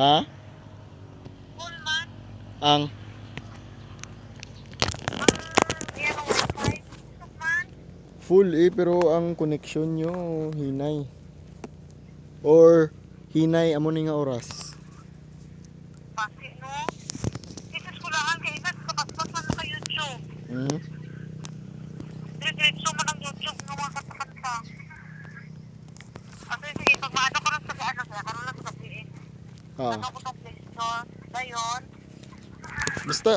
Ha? Full man. Ang Yan ang wifi. Full man. full pero ang connection nyo hinay. Or hinay amo ni nga oras. Pasi, no? Isis ko lang kay Isis kapaspas man sa YouTube. Hmm? Diretso mo ng YouTube ng mga kanta-kanta. Kasi sige, pag maano ko lang sa ano sila, karoon lang sa sabihin. Ah. Ano ko itong Play Store. Dayon. Basta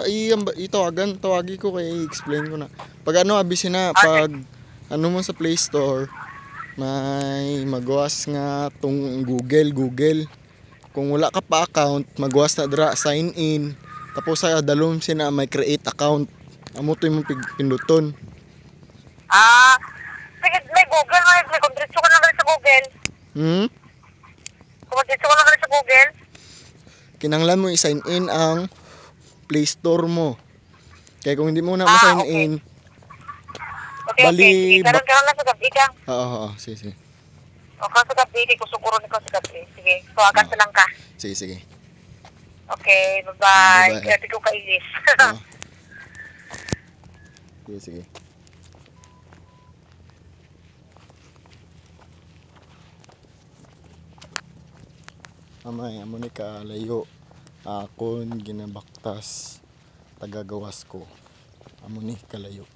tawagi ko kay i-explain ko na. Pag ano abisin na pag ano mo sa Play Store may magawas nga tong Google. Kung wala ka pa account, magawas na dira sign in. Tapos sa dalom sina may create account. Amo to imong pinduton. Ah, sige, may Google, may kung diretso ko lang rin sa Google. Hmm? Kung diretso ko lang rin sa Google. Kinanglan mo i-sign in ang Play Store mo. Kaya kung hindi mo na ma-sign Okay. in, Okay. Sige, karoon lang sa gabi ka. Oo, sige. O, kung sa gabi, di ko suguro ni ko sa gabi. Sige, tuwagan sa lang ka. Sige. Okay, bye-bye. Bye-bye. Kaya di ko kailis. Oo. Sige. Amay, amo ni kalayo. Akon ginabaktas tagagawas ko. Amo ni kalayo.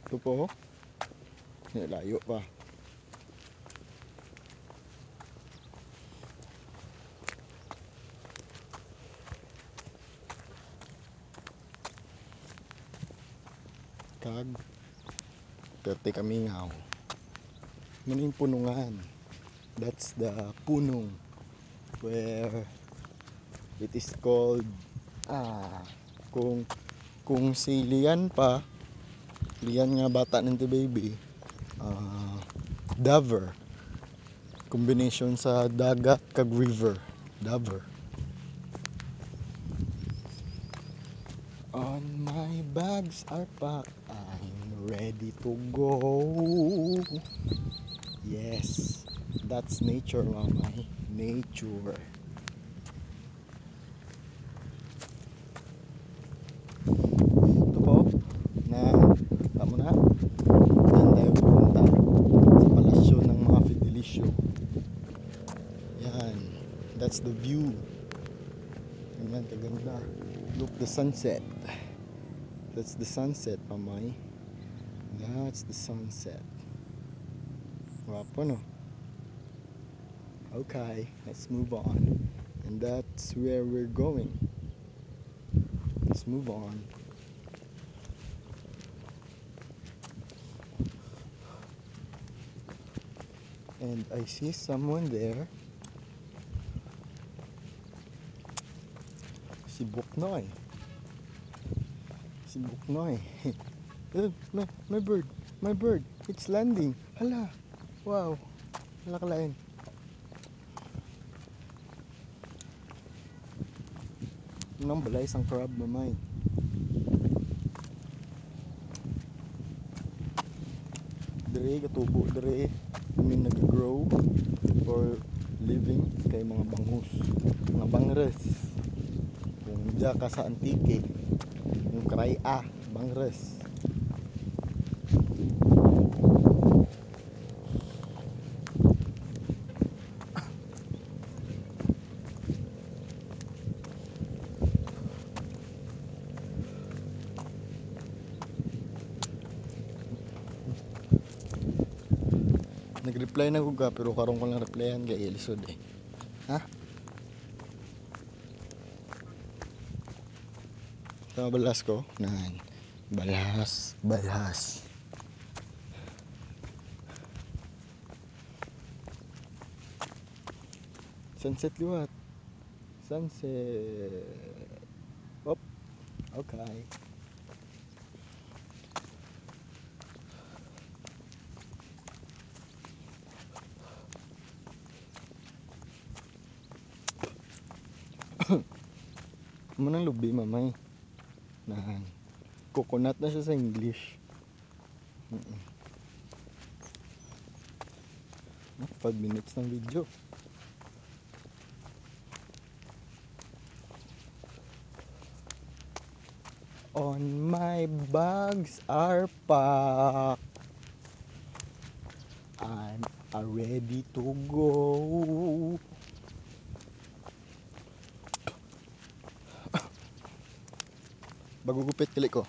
Ito po. Layo pa. Kag perti kami ngaw. Maning punungan. That's the punong where it is called kung si Lian pa Lian nga bata ng baby Dover combination sa dagat kag river Dover. On my bags are packed, I'm ready to go. Yes, that's nature, mamay. Nature. Ito po, tamo na. Saan tayo pupunta? Sa palasyo ng mga Fidelisio. Yan, that's the view. Ganyan kaganda. Look, the sunset. That's the sunset, mamay. That's the sunset. Wapo, no? Okay, let's move on. And that's where we're going. Let's move on. And I see someone there. Si Buknoy. My bird, it's landing. Hala, wow, hala kalain. Nang balay isang crab, mamay. Dire katubo dire kami nag-grow for living kay mga bangus, mga bangres. Kung diya ka sa Antique, yung kraya, bangres. Nag-reply na ko ga pero karong ko lang replyan kay ilisod eh. Ha? Tama balas ko? Nan. Balas. Sunset liwat. Sunset. Op. Okay. Manang lubi, mamay. Nan. Coconut na siya sa English. 5 minutes ng video. on my bags are packed. I'm ready to go. Bagugupit kili ko.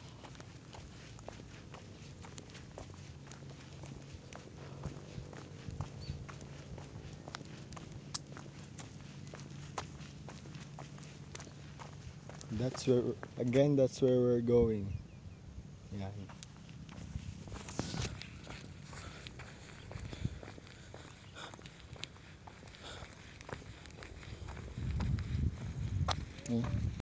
That's where we're going. Yan.